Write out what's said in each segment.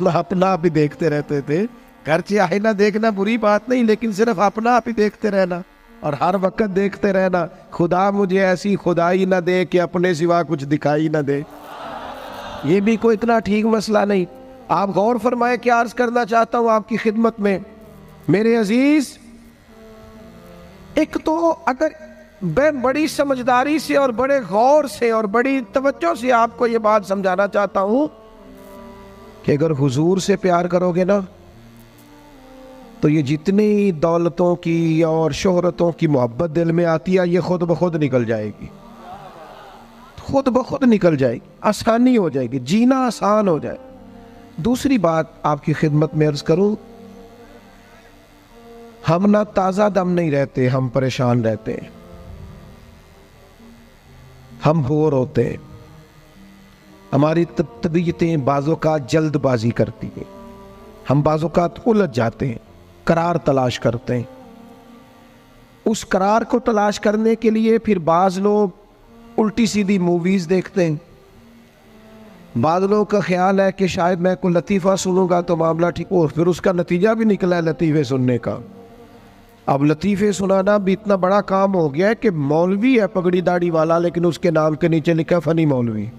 हम अपना आप ही देखते रहते थे। घर चाहे ना देखना बुरी बात नहीं, लेकिन सिर्फ अपना आप ही देखते रहना और हर वक्त देखते रहना, खुदा मुझे ऐसी खुदाई ना दे कि अपने सिवा कुछ दिखाई ना दे। ये भी कोई इतना ठीक मसला नहीं। आप गौर फरमाए, क्या अर्ज करना चाहता हूं आपकी खिदमत में मेरे अजीज। एक तो अगर मैं बड़ी समझदारी से और बड़े गौर से और बड़ी तवज्जो से आपको ये बात समझाना चाहता हूं कि अगर हुजूर से प्यार करोगे ना, तो ये जितनी दौलतों की और शोहरतों की मोहब्बत दिल में आती है, ये खुद ब खुद निकल जाएगी, खुद ब खुद निकल जाएगी, आसानी हो जाएगी, जीना आसान हो जाए। दूसरी बात आपकी खिदमत में अर्ज करूं, हम ना ताज़ा दम नहीं रहते, हम परेशान रहते हैं, हम बोर होते हैं, हमारी तबीयतें बाज़ोकात जल्दबाजी करती हैं, हम बाज़ोकात उलझ जाते हैं, करार तलाश करते हैं। उस करार को तलाश करने के लिए फिर बाज़ लोग उल्टी सीधी मूवीज़ देखते हैं। बाज़ लोगों का ख्याल है कि शायद मैं कोई लतीफ़ा सुनूंगा तो मामला ठीक हो, फिर उसका नतीजा भी निकला है लतीफ़े सुनने का। अब लतीफ़े सुनाना भी इतना बड़ा काम हो गया है कि मौलवी है पगड़ी दाढ़ी वाला, लेकिन उसके नाम के नीचे लिखा फ़नी मौलवी।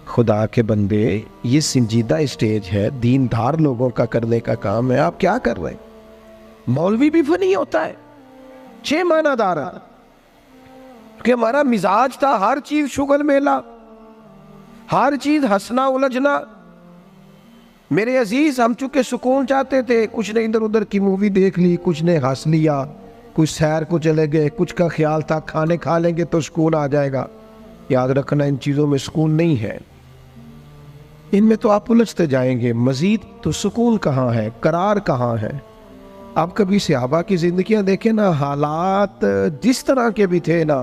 खुदा के बंदे, ये संजीदा स्टेज है, दीनदार लोगों का करने का काम है, आप क्या कर रहे हैं? मौलवी भी फनी होता है, 6 मानादार, कि हमारा मिजाज था हर चीज शुगल मेला, हर चीज हंसना उलझना। मेरे अजीज, हम चूंकि सुकून चाहते थे, कुछ ने इधर उधर की मूवी देख ली, कुछ ने हंस लिया, कुछ सैर को चले गए, कुछ का ख्याल था खाने खा लेंगे तो सुकून आ जाएगा। याद रखना, इन चीज़ों में सुकून नहीं है, इनमें तो आप उलझते जाएंगे। मजीद तो सुकून कहाँ है, करार कहाँ है? आप कभी सहाबा की जिंदगियां देखें ना, हालात जिस तरह के भी थे ना,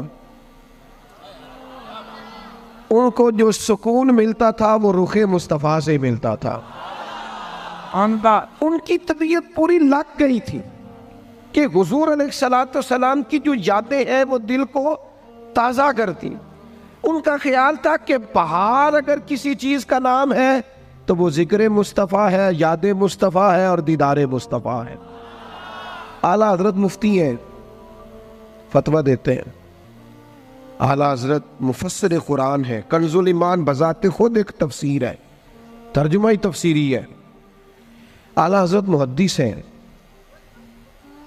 उनको जो सुकून मिलता था वो रुखे मुस्तफ़ा से मिलता था। उनकी तबीयत पूरी लग गई थी कि हुजूर अलैहिस्सलाम की जो यादें हैं वो दिल को ताज़ा करती। उनका ख्याल था कि बाहर अगर किसी चीज का नाम है तो वो जिक्र मुस्तफ़ा है, याद मुस्तफ़ा है और दीदार मुस्तफ़ा है। आला हजरत मुफ्ती हैं, फतवा देते हैं। आला हजरत मुफस्सिर कुरान है, कंजुल ईमान बजाते खुद एक तफसीर है, तर्जुमा ही तफसीरी है। आला हजरत मुहद्दिस हैं,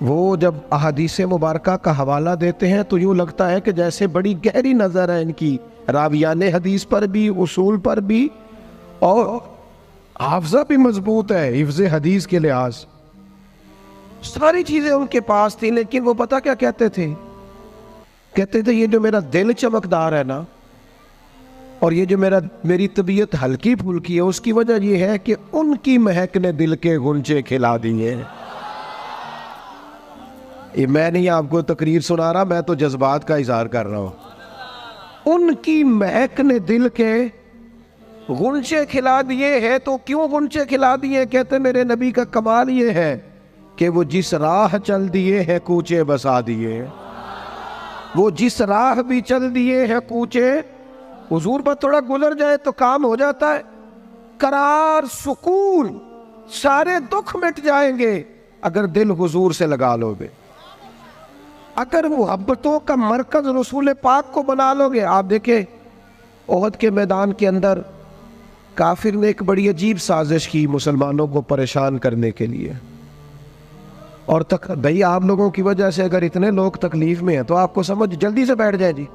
वो जब अहादीस मुबारका का हवाला देते हैं तो यूँ लगता है कि जैसे बड़ी गहरी नज़र है इनकी, रावियान हदीस पर भी, उसूल पर भी, और हाफजा भी मजबूत है हिफ्ज़ हदीस के लिहाज, सारी चीज़ें उनके पास थी। लेकिन वो पता क्या कहते थे? कहते थे ये जो मेरा दिल चमकदार है ना, और ये जो मेरी तबीयत हल्की फुल्की है, उसकी वजह ये है कि उनकी महक ने दिल के गुंजे खिला दिए। ये मैं नहीं आपको तकरीर सुना रहा, मैं तो जज्बात का इजहार कर रहा हूं। उनकी महक ने दिल के गुंचे खिला दिए हैं। तो क्यों गुंचे खिला दिए? कहते मेरे नबी का कमाल ये है कि वो जिस राह चल दिए हैं कूचे बसा दिए। वो जिस राह भी चल दिए हैं कूचे, हुजूर पर थोड़ा गुजर जाए तो काम हो जाता है। करार, सुकून, सारे दुख मिट जाएंगे अगर दिल हुजूर से लगा लोगे, अगर मुहब्बतों का मरकज रसूल पाक को बना लोगे। आप देखें ओहद के मैदान के अंदर काफिर ने एक बड़ी अजीब साजिश की मुसलमानों को परेशान करने के लिए, और तक भाई आप लोगों की वजह से अगर इतने लोग तकलीफ में हैं तो आपको समझ जल्दी से बैठ जाए जी,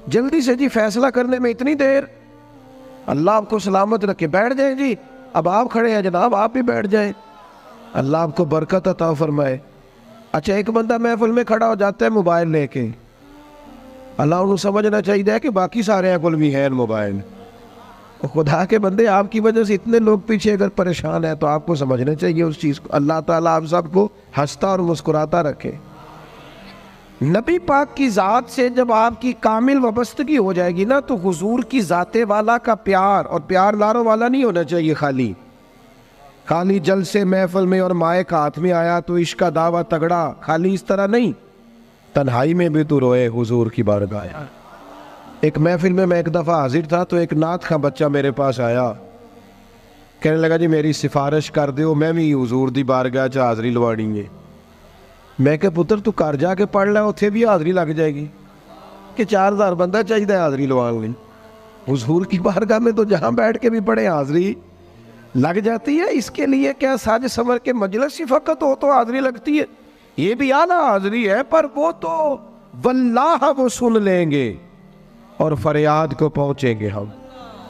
जल्दी से जी, फैसला करने में इतनी देर, अल्लाह आपको सलामत रखे, बैठ जाए जी। अब आप खड़े हैं जनाब, आप भी बैठ जाए, अल्लाह आपको बरकत अता फरमाए। अच्छा, एक बंदा महफिल में खड़ा हो जाता है मोबाइल लेके, अल्लाह उन्हें समझना चाहिए कि बाकी सारे कुल भी हैं मोबाइल। खुदा के बंदे, आपकी वजह से इतने लोग पीछे अगर परेशान है तो आपको समझना चाहिए उस चीज़ को। अल्लाह ताला आप सबको हंसता और मुस्कुराता रखे। नबी पाक की ज़ात से जब आपकी कामिल वाबस्तगी हो जाएगी ना, तो हुजूर की ज़ाते वाला का प्यार, और प्यार लारो वाला नहीं होना चाहिए खाली जल से महफिल में और माइक हाथ में आया तो इश्क का दावा तगड़ा, खाली इस तरह नहीं, तन्हाई में भी तू रोए हुजूर की बारगाह। एक महफिल में मैं एक दफ़ा हाजिर था तो एक नात का बच्चा मेरे पास आया, कहने लगा जी मेरी सिफारिश कर दो, मैं भी हजूर दी बारगाह च हाज़री लवानी है। मैं क्या पुत्र तू घर जाके पढ़ लै, उत्थे भी हाज़री लग जाएगी कि 4000 बंदा चाहिए हाज़री लवाने लिए। हुजूर की बारगाह में तो जहाँ बैठ के भी पढ़े हाज़री लग जाती है। इसके लिए क्या साज संवर के मजलिस ही फ़कत हो तो हाज़री लगती है? ये भी आला हाज़री है, पर वो तो वल्लाह वो सुन लेंगे और फरियाद को पहुँचेंगे हम।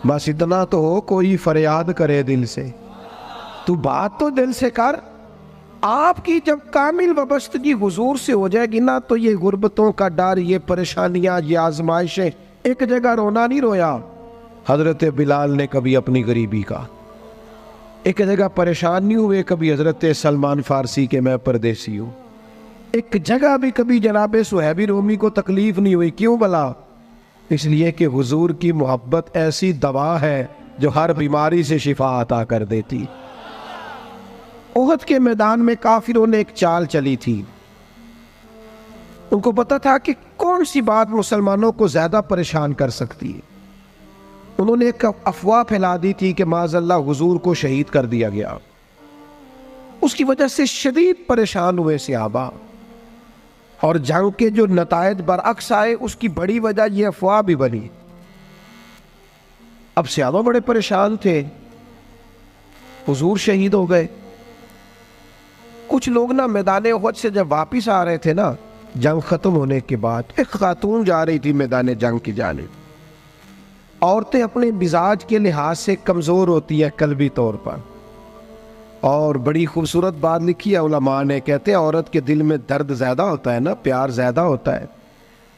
बस इतना तो हो, कोई फरियाद करे दिल से, तू बात तो दिल से कर। आपकी जब कामिल वाबस्तगी हुजूर से हो जाएगी ना, तो ये गुर्बतों का डर, ये परेशानियां, ये आजमाइशें, एक जगह रोना नहीं रोया हजरत बिलाल ने कभी अपनी गरीबी का, एक जगह परेशान नहीं हुए कभी हजरत सलमान फारसी के मैं परदेसी हूँ, एक जगह भी कभी जनाब सुहैबी रोमी को तकलीफ नहीं हुई। क्यों भला? इसलिए कि हुजूर की मोहब्बत ऐसी दवा है जो हर बीमारी से शिफा अता कर देती। उहद के मैदान में काफिरों ने एक चाल चली थी। उनको पता था कि कौन सी बात मुसलमानों को ज्यादा परेशान कर सकती है। उन्होंने एक अफवाह फैला दी थी कि माज़अल्लाह हुजूर को शहीद कर दिया गया। उसकी वजह से शदीद परेशान हुए सहाबा, और जंग के जो नतायज बरअक्स आए उसकी बड़ी वजह यह अफवाह भी बनी। अब सहाबा बड़े परेशान थे, हुजूर शहीद हो गए। कुछ लोग ना मैदान उहद से जब वापिस आ रहे थे ना, जंग खत्म होने के बाद, एक खातून जा रही थी मैदान जंग की जानिब। औरतें अपने मिजाज के लिहाज से कमज़ोर होती है कल्बी तौर पर, और बड़ी खूबसूरत बात लिखी है उलमा ने, कहते हैं औरत के दिल में दर्द ज़्यादा होता है ना, प्यार ज़्यादा होता है,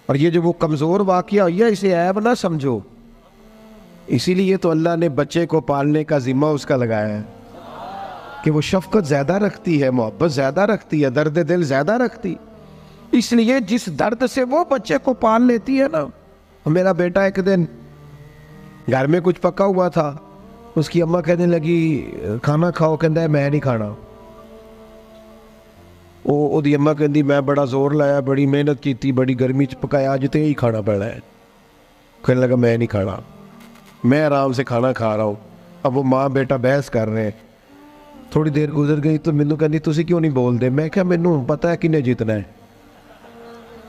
और ये जो वो कमज़ोर वाक़या हुआ इसे ऐब ना समझो। इसीलिए तो अल्लाह ने बच्चे को पालने का ज़िम्मा उसका लगाया है कि वो शफ़क़त ज़्यादा रखती है, मोहब्बत ज़्यादा रखती है, दर्द दिल ज़्यादा रखती। इसलिए जिस दर्द से वो बच्चे को पाल लेती है ना। मेरा बेटा एक दिन घर में कुछ पका हुआ था, उसकी अम्मा कहने लगी खाना खाओ, कहता है मैं नहीं खाना। ओदी अम्मा कहती मैं बड़ा जोर लाया, बड़ी मेहनत की थी, बड़ी गर्मी च पकाया, अज तो यही खाना पड़ा है। कहने लगा मैं नहीं खाना, मैं आराम से खाना खा रहा हूँ। अब वो माँ बेटा बहस कर रहे हैं। थोड़ी देर गुजर गई तो मैनू कहती तुसी क्यों नहीं बोलते? मैं क्या मैनू पता है किन्ने जीतना है,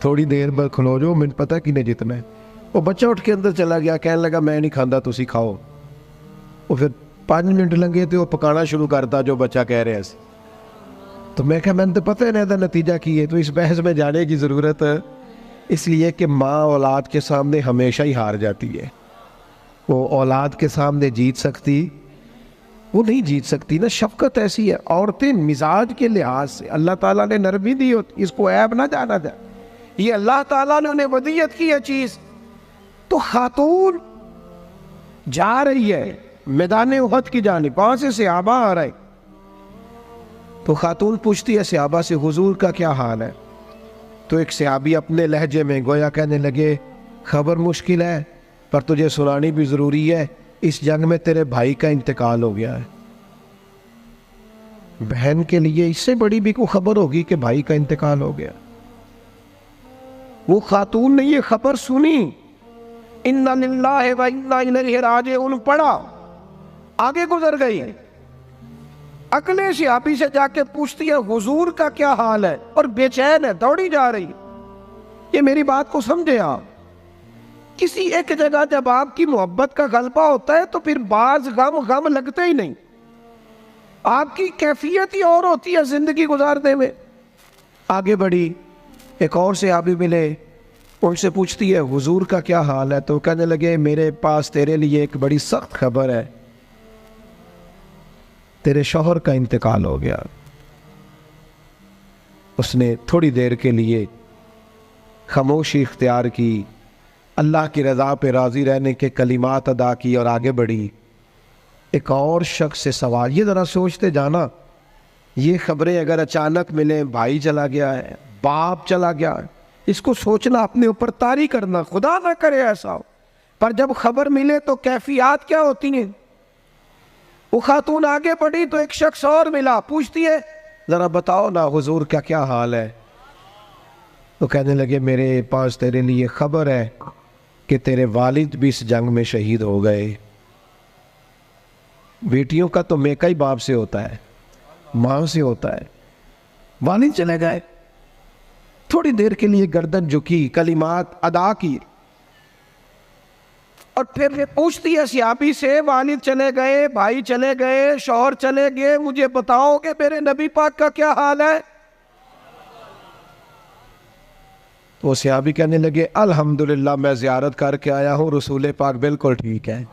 थोड़ी देर बाद खलो जाओ, मैनू पता है किन्ने जीतना है। वो बच्चा उठ के अंदर चला गया, कहने लगा मैं नहीं खाता, तुसी खाओ। वो फिर 5 मिनट लगे तो वो पकाना शुरू करता जो बच्चा कह रहे हैं। तो मैं क्या मैंने तो पता है ना नतीजा की है, तो इस बहस में जाने की ज़रूरत है। इसलिए कि माँ औलाद के सामने हमेशा ही हार जाती है। वो औलाद के सामने जीत सकती, वो नहीं जीत सकती ना। शफकत ऐसी है। औरतें मिजाज के लिहाज से अल्लाह ताला ने नरमी दी होती, इसको ऐब ना जाना जाए, ये अल्लाह ताला ने उन्हें वदियत की है चीज़। तो खातून जा रही है मैदान उहद की जानिब, वहां से सहाबा आ रहे। तो खातून पूछती है सहाबा से हुजूर का क्या हाल है? तो एक सहाबी अपने लहजे में गोया कहने लगे खबर मुश्किल है, पर तुझे सुनानी भी ज़रूरी है। इस जंग में तेरे भाई का इंतकाल हो गया है। बहन के लिए इससे बड़ी भी कोई खबर होगी कि भाई का इंतकाल हो गया? वो खातून ने ये खबर सुनी, इन्ना लिल्लाहि व इन्ना इलैहि राजिऊन पढ़ा, आगे गुजर गई। अगले सहाबी से जाके पूछती है हुजूर का क्या हाल है, और बेचैन है, दौड़ी जा रही। ये मेरी बात को समझे आप। किसी एक जगह जब आपकी मोहब्बत का गलबा होता है तो फिर बाज गम लगते ही नहीं। आपकी कैफियत ही और होती है जिंदगी गुजारने में। आगे बढ़ी, एक और सहाबी मिले, उनसे पूछती है हुजूर का क्या हाल है? तो कहने लगे मेरे पास तेरे लिए एक बड़ी सख्त खबर है, तेरे शौहर का इंतकाल हो गया। उसने थोड़ी देर के लिए खामोशी इख्तियार की, अल्लाह की रज़ा पे राज़ी रहने के कलिमात अदा की और आगे बढ़ी। एक और शख्स से सवाल, ये ज़रा सोचते जाना, ये खबरें अगर अचानक मिले, भाई चला गया है, बाप चला गया है, इसको सोचना, अपने ऊपर तारी करना, खुदा ना करे ऐसा हो। पर जब खबर मिले तो कैफियत क्या होती है। वो खातून आगे बढ़ी तो एक शख्स और मिला, पूछती है ज़रा बताओ ना हुजूर का क्या हाल है? तो कहने लगे मेरे पास तेरे लिए खबर है कि तेरे वालिद भी इस जंग में शहीद हो गए। बेटियों का तो मेका ही बाप से होता है, माँ से होता है। वालिद चले गए, थोड़ी देर के लिए गर्दन झुकी, कलिमात अदा की, और फिर वे पूछती है सियाबी से, वालिद चले गए, भाई चले गए, शौहर चले गए, मुझे बताओ कि मेरे नबी पाक का क्या हाल है। तो सियाबी कहने लगे, अल्हम्दुलिल्लाह मैं ज़ियारत करके आया हूँ, रसूल पाक बिल्कुल ठीक है।